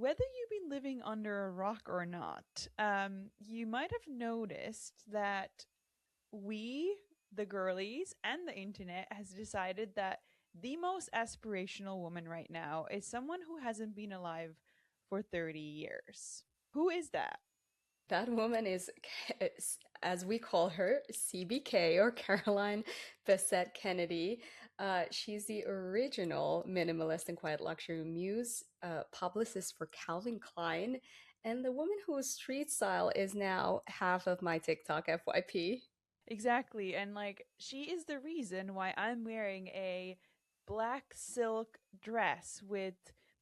whether you've been living under a rock or not, you might have noticed that we, the girlies, and the internet has decided that the most aspirational woman right now is someone who hasn't been alive for 30 years. Who is that? That woman is, as we call her, CBK or Caroline Bessette Kennedy. She's the original minimalist and quiet luxury muse, publicist for Calvin Klein, and the woman whose street style is now half of my TikTok FYP. Exactly. And like, she is the reason why I'm wearing a black silk dress with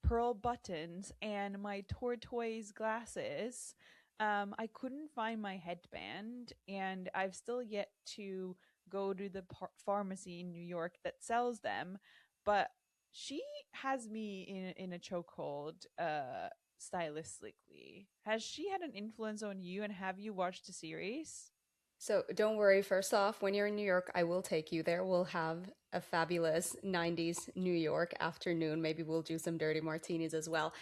pearl buttons and my tortoise glasses. I couldn't find my headband, and I've still yet to go to the pharmacy in New York that sells them. But she has me in a chokehold, stylistically. Has she had an influence on you, and have you watched the series? So don't worry, first off, when you're in New York, I will take you there. We'll have a fabulous 90s New York afternoon. Maybe we'll do some dirty martinis as well.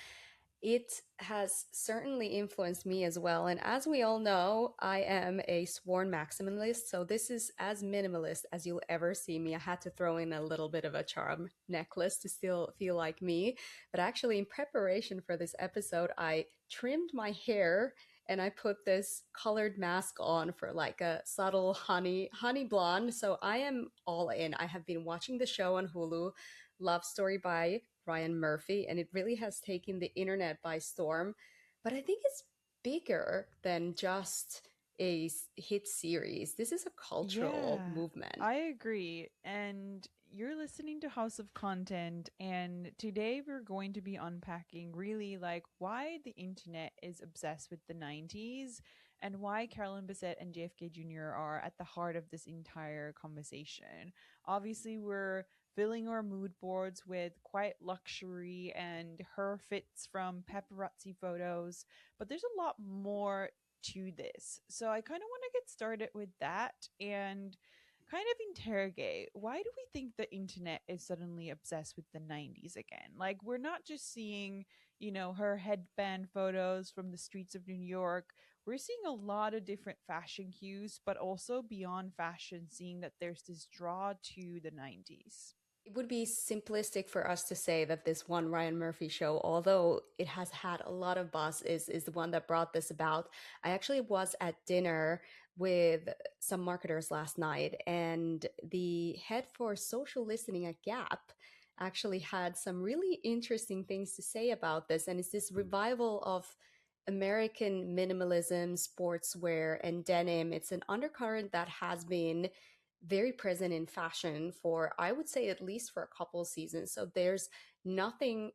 It has certainly influenced me as well. And as we all know, I am a sworn maximalist. So this is as minimalist as you'll ever see me. I had to throw in a little bit of a charm necklace to still feel like me. But actually, in preparation for this episode, I trimmed my hair and I put this colored mask on for like a subtle honey blonde. So I am all in. I have been watching the show on Hulu, Love Story by Ryan Murphy, and it really has taken the internet by storm. But I think it's bigger than just a hit series. This is a cultural Yeah, movement. I agree. And you're listening to House of Content, and today we're going to be unpacking really like why the internet is obsessed with the 90s and why Carolyn Bessette and JFK Jr. are at the heart of this entire conversation. Obviously, we're filling our mood boards with quiet luxury and her fits from paparazzi photos, but there's a lot more to this. So I kind of want to get started with that and kind of interrogate why do we think the internet is suddenly obsessed with the 90s again? Like, we're not just seeing, her headband photos from the streets of New York. We're seeing a lot of different fashion cues, but also beyond fashion, seeing that there's this draw to the 90s. It would be simplistic for us to say that this one Ryan Murphy show, although it has had a lot of buzz, is the one that brought this about. I actually was at dinner with some marketers last night, and the head for social listening at Gap actually had some really interesting things to say about this. And it's this revival of American minimalism, sportswear, and denim. It's an undercurrent that has been very present in fashion for, I would say, at least for a couple of seasons. So there's nothing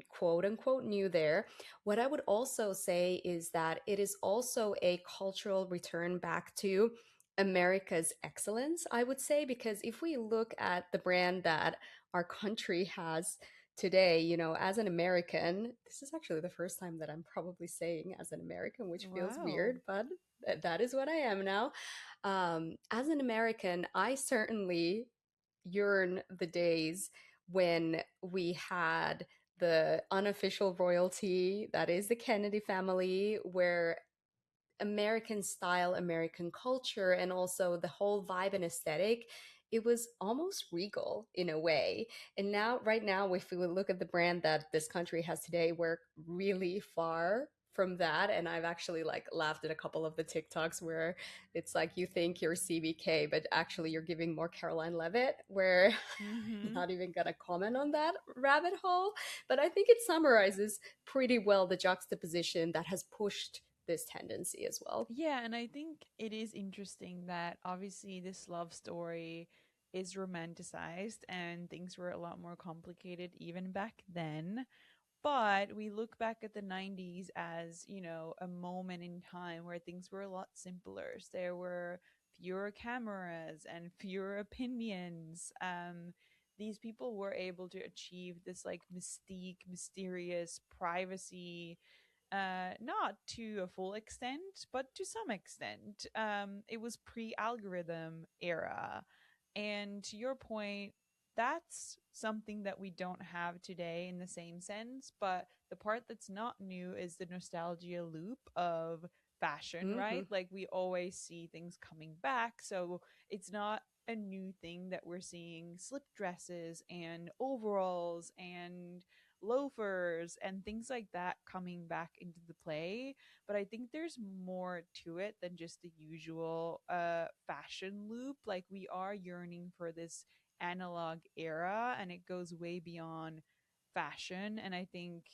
quote unquote new there. What I would also say is that it is also a cultural return back to America's excellence, I would say, because if we look at the brand that our country has today, as an American, this is actually the first time that I'm probably saying as an American, which feels Wow. weird, but that is what I am now. As an American, I certainly yearn the days when we had the unofficial royalty that is the Kennedy family, where American style, American culture, and also the whole vibe and aesthetic, it was almost regal in a way. And now, right now, if we would look at the brand that this country has today, we're really far from that. And I've actually like laughed at a couple of the TikToks where it's like you think you're CBK, but actually you're giving more Caroline Levitt, where I'm Mm-hmm. not even gonna comment on that rabbit hole. But I think it summarizes pretty well the juxtaposition that has pushed this tendency as well. Yeah, and I think it is interesting that obviously this love story is romanticized and things were a lot more complicated even back then. But we look back at the 90s as, a moment in time where things were a lot simpler. There were fewer cameras and fewer opinions. These people were able to achieve this like mystique, mysterious privacy, not to a full extent, but to some extent. It was pre-algorithm era, and to your point, that's something that we don't have today in the same sense, but the part that's not new is the nostalgia loop of fashion, Hmm. right? Like we always see things coming back. So it's not a new thing that we're seeing slip dresses and overalls and loafers and things like that coming back into the play. But I think there's more to it than just the usual fashion loop. Like we are yearning for this analog era, and it goes way beyond fashion. And I think,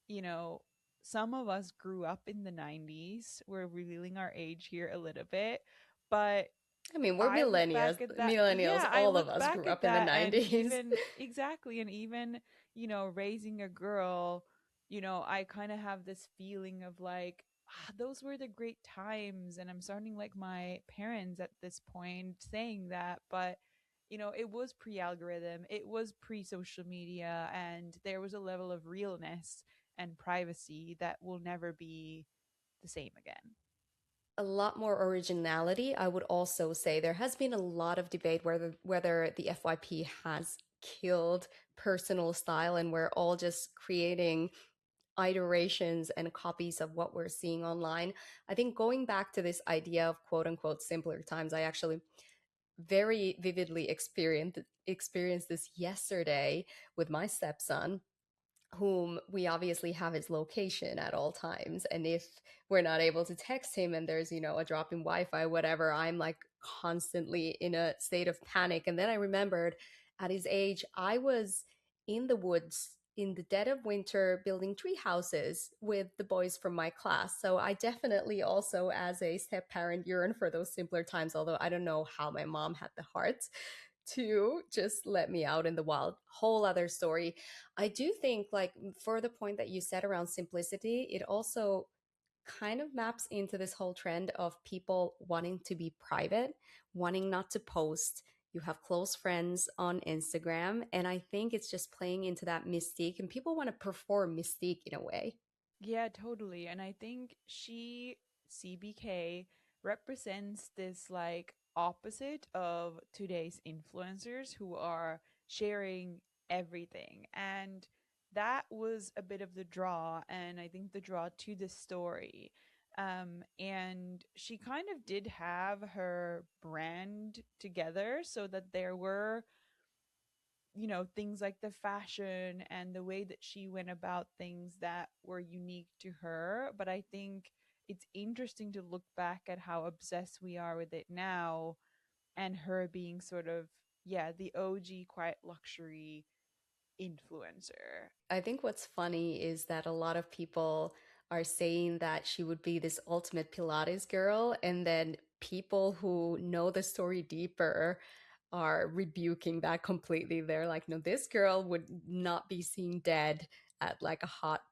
you know, some of us grew up in the 90s. We're revealing our age here a little bit, but I mean, we're I look millennials. back at that. Millennials, Yeah, I all of look us back grew at up in the that, and 90s. even exactly, and even, raising a girl, I kind of have this feeling of like, those were the great times. And I'm sounding like my parents at this point saying that, but it was pre algorithm, it was pre social media, and there was a level of realness and privacy that will never be the same again. A lot more originality. I would also say there has been a lot of debate whether the FYP has killed personal style and we're all just creating iterations and copies of what we're seeing online. I think going back to this idea of quote unquote simpler times, I actually very vividly experienced this yesterday with my stepson, whom we obviously have his location at all times. And if we're not able to text him and there's, a drop in Wi-Fi, whatever, I'm like constantly in a state of panic. And then I remembered at his age, I was in the woods in the dead of winter building tree houses with the boys from my class. So I definitely also, as a step parent, yearn for those simpler times, although I don't know how my mom had the heart to just let me out in the wild. Whole other story. I do think, like, for the point that you said around simplicity, it also kind of maps into this whole trend of people wanting to be private, wanting not to post. You have close friends on Instagram, and I think it's just playing into that mystique, and people want to perform mystique in a way. Yeah, totally. And I think CBK, represents this like opposite of today's influencers who are sharing everything. And that was a bit of the draw, and I think the draw to the story. And she kind of did have her brand together so that there were things like the fashion and the way that she went about things that were unique to her. But I think it's interesting to look back at how obsessed we are with it now, and her being sort of, yeah, the OG quiet luxury influencer. I think what's funny is that a lot of people are saying that she would be this ultimate Pilates girl, and then people who know the story deeper are rebuking that completely. They're like, no, this girl would not be seen dead at like a hot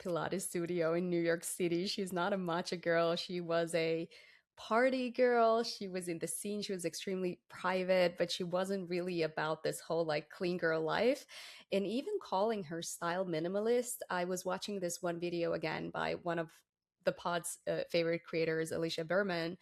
Pilates studio in New York City. She's not a matcha girl. She was a party girl. She was in the scene. She was extremely private, but she wasn't really about this whole like clean girl life. And even calling her style minimalist, I was watching this one video again by one of the pod's favorite creators, Alicia Berman,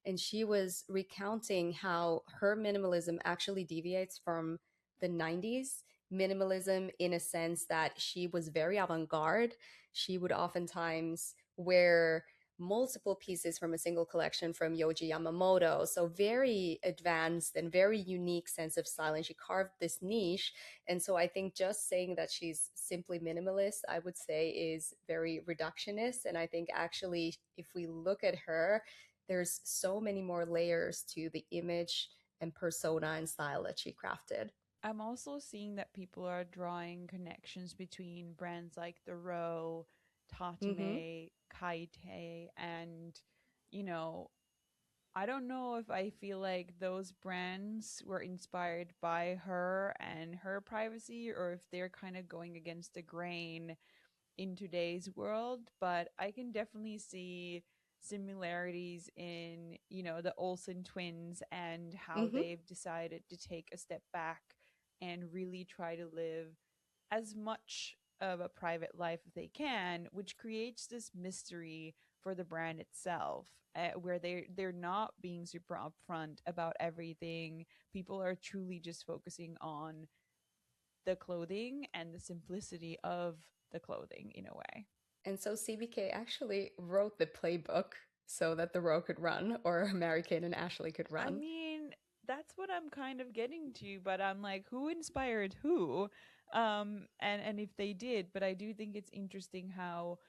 and she was recounting how her minimalism actually deviates from the 90s minimalism in a sense that she was very avant-garde. She would oftentimes wear multiple pieces from a single collection from Yoji Yamamoto. So very advanced and very unique sense of style. And she carved this niche. And so I think just saying that she's simply minimalist, I would say is very reductionist. And I think actually, if we look at her, there's so many more layers to the image and persona and style that she crafted. I'm also seeing that people are drawing connections between brands like The Row, Mm-hmm. Tatame, Kaite, and, you know, I don't know if I feel like those brands were inspired by her and her privacy, or if they're kind of going against the grain in today's world. But I can definitely see similarities in, the Olsen twins and how Mm-hmm. they've decided to take a step back and really try to live as much of a private life as they can, which creates this mystery for the brand itself, where they're not being super upfront about everything. People are truly just focusing on the clothing and the simplicity of the clothing in a way. And so CBK actually wrote the playbook so that the row could run, or Mary Kate and Ashley could I run. mean, that's what I'm kind of getting to, but I'm like, who inspired who? And if they did, but I do think it's interesting how,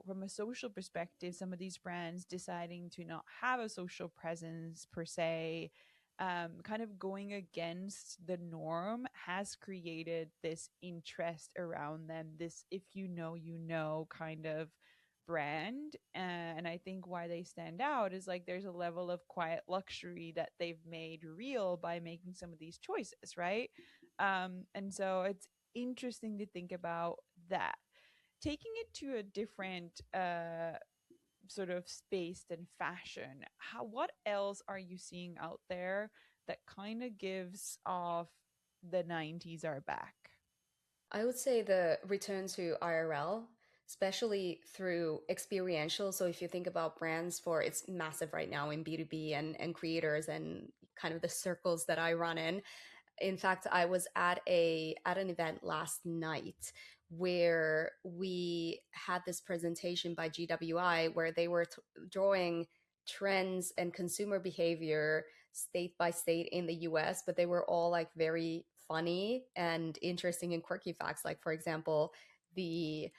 from a social perspective, some of these brands deciding to not have a social presence per se, kind of going against the norm has created this interest around them, this if you know kind of brand. And I think why they stand out is like there's a level of quiet luxury that they've made real by making some of these choices, right? And so it's interesting to think about that. Taking it to a different sort of space than fashion, what else are you seeing out there that kind of gives off the 90s are back? I would say the return to IRL, especially through experiential. So if you think about brands, for it's massive right now in B2B and creators and kind of the circles that I run in fact, I was at an event last night where we had this presentation by GWI where they were drawing trends and consumer behavior state by state in the US, but they were all like very funny and interesting and quirky facts. Like, for example, the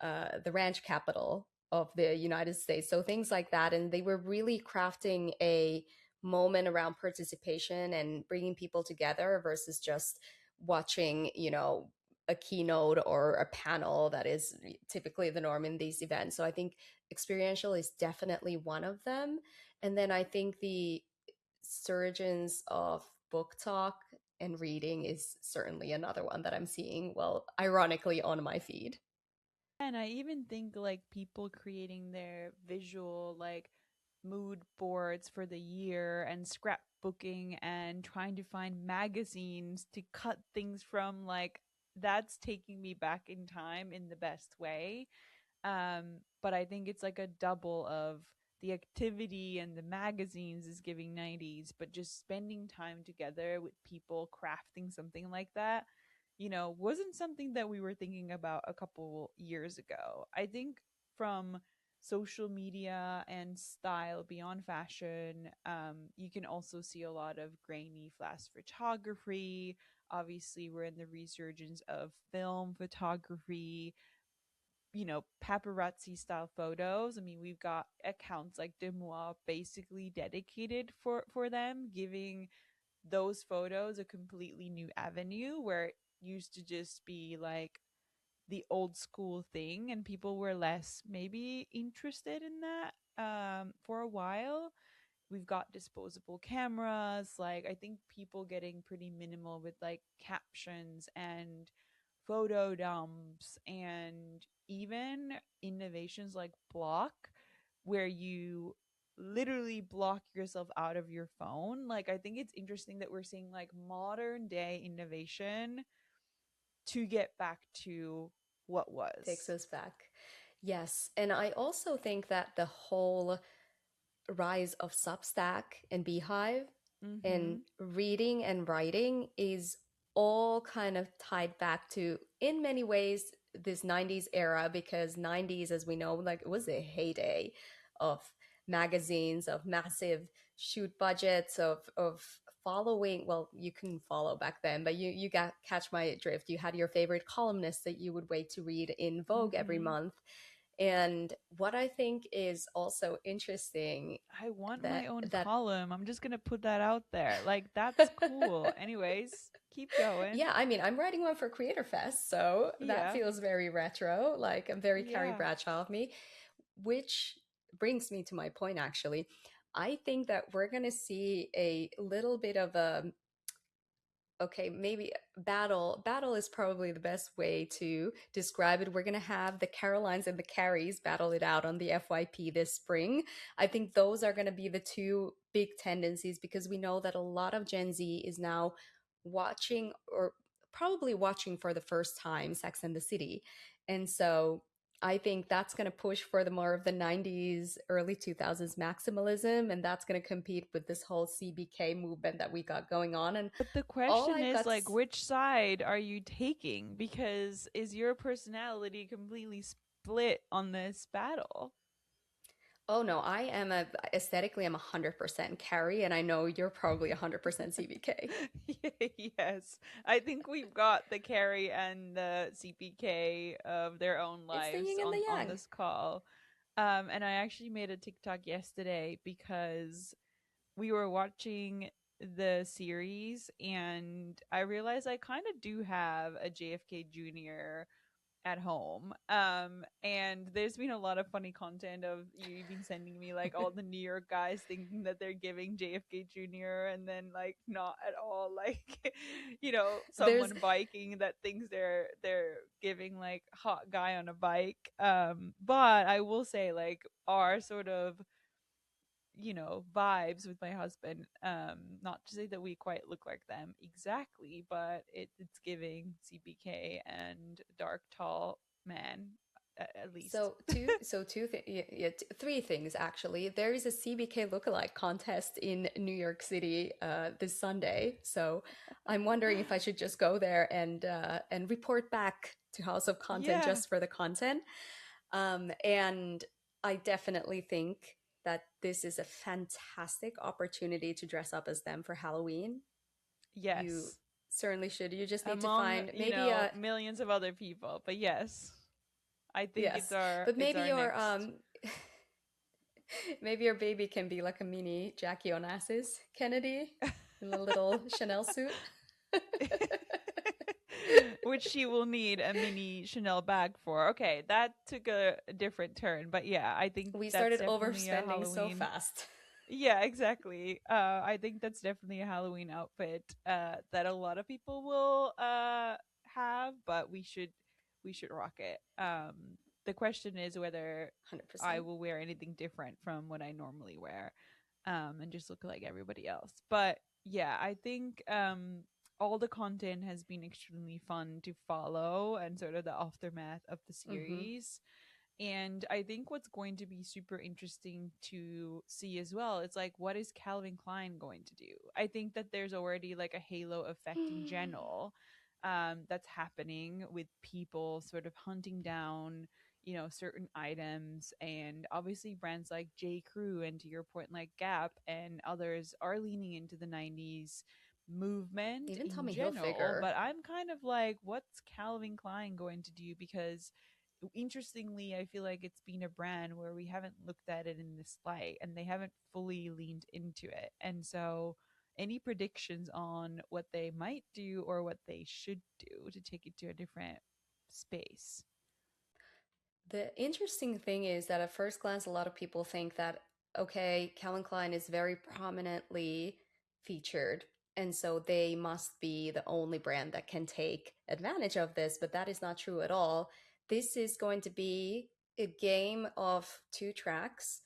the ranch capital of the United States. So things like that. And they were really crafting a moment around participation and bringing people together versus just watching, a keynote or a panel that is typically the norm in these events. So I think experiential is definitely one of them. And then I think the surgeons of book talk and reading is certainly another one that I'm seeing, well, ironically, on my feed. And I even think like people creating their visual like mood boards for the year and scrapbooking and trying to find magazines to cut things from, like, that's taking me back in time in the best way. But I think it's like a double of the activity and the magazines is giving 90s, but just spending time together with people crafting something like that, wasn't something that we were thinking about a couple years ago. I think from social media and style beyond fashion, you can also see a lot of grainy flash photography. Obviously, we're in the resurgence of film photography, paparazzi style photos. I mean, we've got accounts like Demois basically dedicated for them, giving those photos a completely new avenue where it used to just be like the old school thing and people were less maybe interested in that for a while. We've got disposable cameras. Like, I think people getting pretty minimal with like captions and photo dumps, and even innovations like block, where you literally block yourself out of your phone. Like, I think it's interesting that we're seeing like modern day innovation to get back to what Takes was. us back. Yes. And I also think that the whole rise of Substack and Beehive and Mm-hmm. reading and writing is all kind of tied back to, in many ways, this 90s era, because 90s, as we know, like, it was a heyday of magazines, of massive shoot budgets, of following. Well, you couldn't follow back then, but you got catch my drift. You had your favorite columnists that you would wait to read in Vogue every Mm-hmm. month. And what I think is also interesting, I want that my own that column. I'm just gonna put that out there. Like, that's cool. Anyways, keep going. yeah, I mean, I'm writing one for Creator Fest, so that Yeah. feels very retro, like I'm very Carrie Yeah. Bradshaw of me, which brings me to my point actually. I think that we're going to see a little bit of a, okay, maybe battle is probably the best way to describe it. We're going to have the Carolines and the Carries battle it out on the FYP this spring. I think those are going to be the two big tendencies, because we know that a lot of Gen Z is now watching, or probably watching for the first time, Sex and the City. And so I think that's going to push for the more of the 90s, early 2000s maximalism, and that's going to compete with this whole CBK movement that we got going on. And But the all question I've is got like, which side are you taking? Because is your personality completely split on this battle? oh no, I am a aesthetically I'm 100% Carrie, and I know you're probably 100% CBK. Yes, I think we've got the Carrie and the CPK of their own It's the lives yin and the on yang. this call. And I actually made a TikTok yesterday because we were watching the series and I realized I kind of do have a JFK Jr. at home. And there's been a lot of funny content of you been sending me like all the New York guys thinking that they're giving JFK Jr. and then like not at all like There's someone biking that thinks they're giving like hot guy on a bike. But I will say like our sort of vibes with my husband, not to say that we quite look like them exactly, but it's giving CBK and dark tall man, at least. three things actually. There is a CBK lookalike contest in New York City this Sunday, so I'm wondering if I should just go there and report back to House of Content Yeah. just for the content. And I definitely think that this is a fantastic opportunity to dress up as them for Halloween. You Yes, certainly should. You just need to among find maybe a millions of other people, but yes, I think it's yes, our but it's maybe our your next. maybe your baby can be like a mini Jackie Onassis Kennedy in a little Chanel suit. Which she will need a mini Chanel bag for. Okay, that took a different turn, but yeah, I think We that's started definitely a overspending so Halloween. fast. Yeah, exactly. I think that's definitely a Halloween outfit that a lot of people will have, but we should rock it. The question is whether I 100%. will wear anything different from what I normally wear, and just look like everybody else. But yeah, I think all the content has been extremely fun to follow and sort of the aftermath of the Hmm. series. And I think what's going to be super interesting to see as well is like, what is Calvin Klein going to do? I think that there's already like a halo effect in general, that's happening with people sort of hunting down, certain items. And obviously, brands like J. Crew and to your point, like Gap and others are leaning into the 90s movement Even in Tommy general. Hilfiger. But I'm kind of like, what's Calvin Klein going to do? Because interestingly, I feel like it's been a brand where we haven't looked at it in this light and they haven't fully leaned into it. And so, any predictions on what they might do or what they should do to take it to a different space? The interesting thing is that at first glance, a lot of people think that, okay, Calvin Klein is very prominently featured, and so they must be the only brand that can take advantage of this, but that is not true at all. This is going to be a game of two tracks.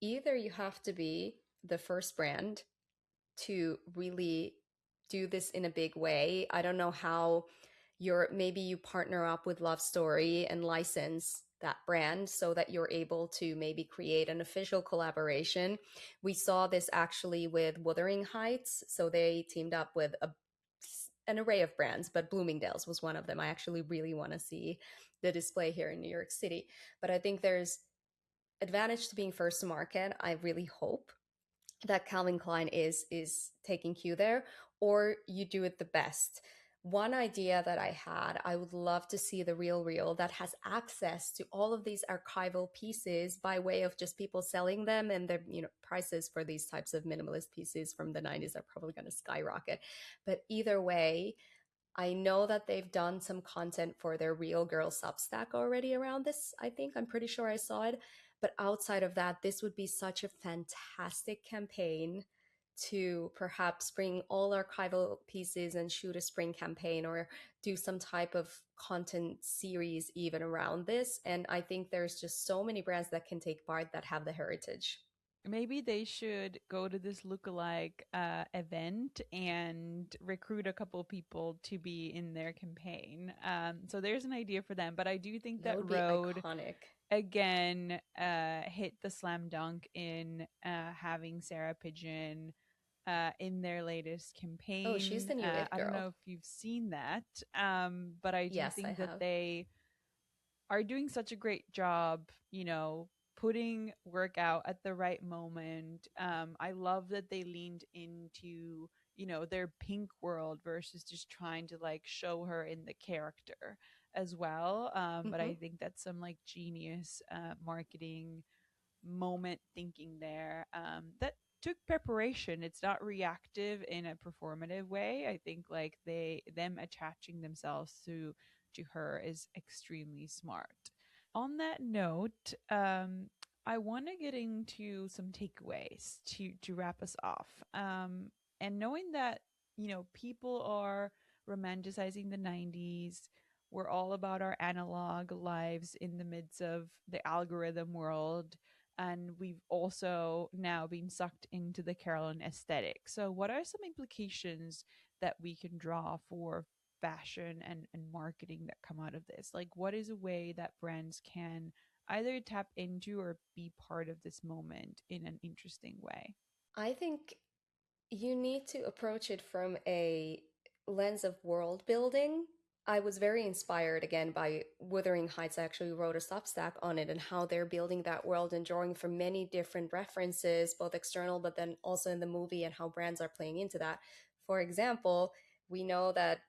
Either you have to be the first brand to really do this in a big way. I don't know how maybe you partner up with Love Story and license that brand so that you're able to maybe create an official collaboration. We saw this actually with Wuthering Heights. So they teamed up with an array of brands, but Bloomingdale's was one of them. I actually really want to see the display here in New York City. But I think there's advantage to being first to market. I really hope that Calvin Klein is taking cue there, or you do it the best. One idea that I had, I would love to see the Real Real that has access to all of these archival pieces by way of just people selling them, and the prices for these types of minimalist pieces from the 90s are probably going to skyrocket. But either way, I know that they've done some content for their Real Girl Substack already around this. I think I'm pretty sure I saw it. But outside of that, this would be such a fantastic campaign to perhaps bring all archival pieces and shoot a spring campaign or do some type of content series even around this. And I think there's just so many brands that can take part that have the heritage. Maybe they should go to this lookalike event and recruit a couple people to be in their campaign. So there's an idea for them. But I do think That that would be Road iconic. again hit the slam dunk in having Sarah Pigeon in their latest Oh, she's campaign. the new it I don't girl. know if you've seen that, but I do Yes, I think that have. they are doing such a great job, putting work out at the right moment. I love that they leaned into, their pink world versus just trying to like show her in the character as well. But Hmm. I think that's some like genius marketing moment thinking there that took preparation. It's not reactive in a performative way. I think like them attaching themselves to her is extremely smart. On that note, I want to get into some takeaways to wrap us off. And knowing that people are romanticizing the 90s, we're all about our analog lives in the midst of the algorithm world, and we've also now been sucked into the Carolyn aesthetic. So, what are some implications that we can draw for fashion and marketing that come out of this? Like, what is a way that brands can either tap into or be part of this moment in an interesting way? I think you need to approach it from a lens of world building. I was very inspired again by Wuthering Heights. I actually wrote a Substack on it and how they're building that world and drawing from many different references, both external but then also in the movie, and how brands are playing into that. For example, we know that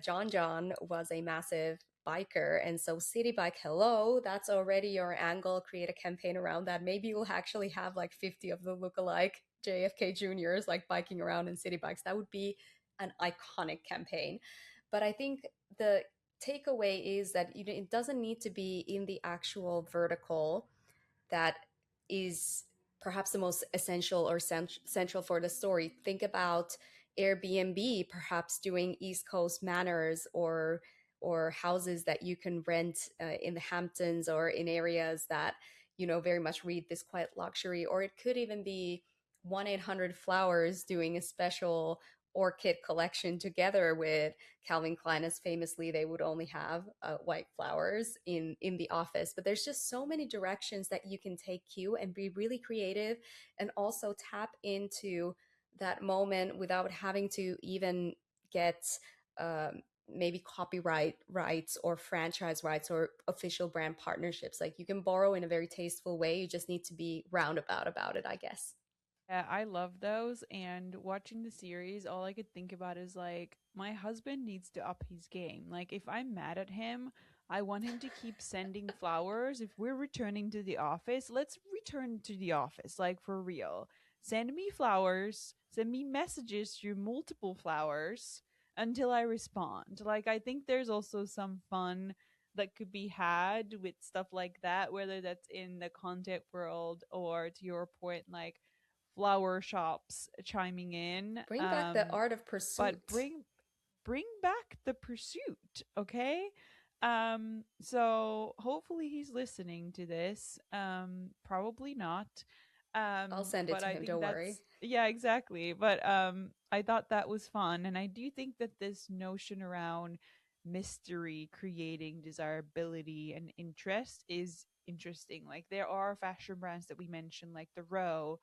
John John was a massive biker, and so City Bike, hello, that's already your angle. Create a campaign around that. Maybe you'll actually have like 50 of the lookalike JFK Juniors like biking around in city bikes. That would be an iconic campaign. But I think the takeaway is that it doesn't need to be in the actual vertical that is perhaps the most essential or central for the story. Think about Airbnb perhaps doing East Coast manors or houses that you can rent in the Hamptons or in areas that very much read this quiet luxury. Or it could even be 1-800 Flowers doing a special orchid collection together with Calvin Klein, as famously they would only have white flowers in the office. But there's just so many directions that you can take cue and be really creative, and also tap into that moment without having to even get maybe copyright rights or franchise rights or official brand partnerships. Like, you can borrow in a very tasteful way. You just need to be roundabout about it, I guess. Yeah, I love those. And watching the series, all I could think about is like, my husband needs to up his game. Like, if I'm mad at him, I want him to keep sending flowers. If we're returning to the office, let's return to the office, like for real. Send me flowers, send me messages through multiple flowers until I respond. Like, I think there's also some fun that could be had with stuff like that, whether that's in the content world or to your point, like flower shops chiming in. Bring back the art of But pursuit. bring back the pursuit, okay? So hopefully he's listening to this. Probably not. I'll send it But to I him, think don't worry. that's yeah, exactly. But I thought that was fun, and I do think that this notion around mystery creating desirability and interest is interesting. Like there are fashion brands that we mentioned, like the Row,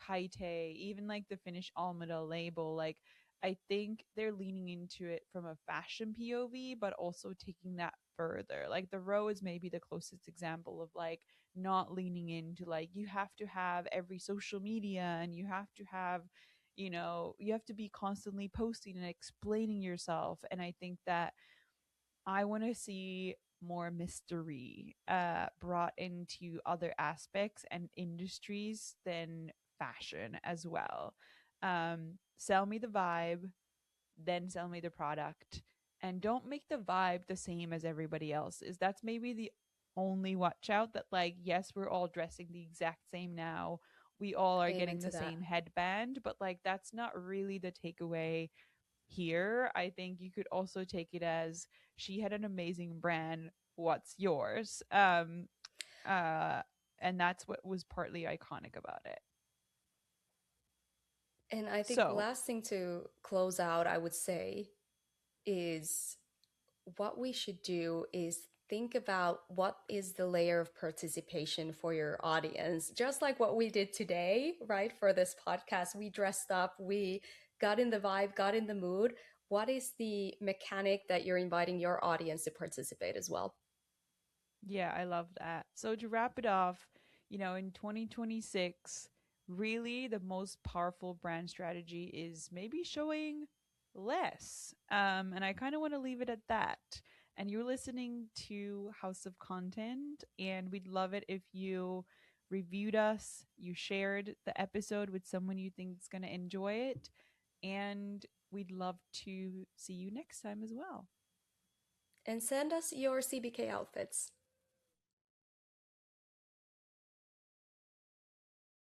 Kaite, even like the Finnish Almeda label. Like I think they're leaning into it from a fashion POV, but also taking that further. Like the Row is maybe the closest example of like not leaning into like you have to have every social media and you have to have you have to be constantly posting and explaining yourself. And I think that I want to see more mystery brought into other aspects and industries than fashion as well. Sell me the vibe, then sell me the product, and don't make the vibe the same as everybody else. Is that's maybe the only watch out that like yes, we're all dressing the exact same now. We all are Amen getting to the that. same headband, but like that's not really the takeaway here. I think you could also take it as she had an amazing brand. What's yours? Uh, and that's what was partly iconic about it. And I think So, last thing to close out, I would say, is what we should do is think about what is the layer of participation for your audience. Just like what we did today, right? For this podcast, we dressed up, we got in the vibe, got in the mood. What is the mechanic that you're inviting your audience to participate as well? yeah, I love that. So to wrap it off, in 2026, really the most powerful brand strategy is maybe showing less. And I kind of want to leave it at that. And you're listening to House of Content, and we'd love it if you reviewed us, you shared the episode with someone you think is going to enjoy it, and we'd love to see you next time as well. And send us your CBK outfits.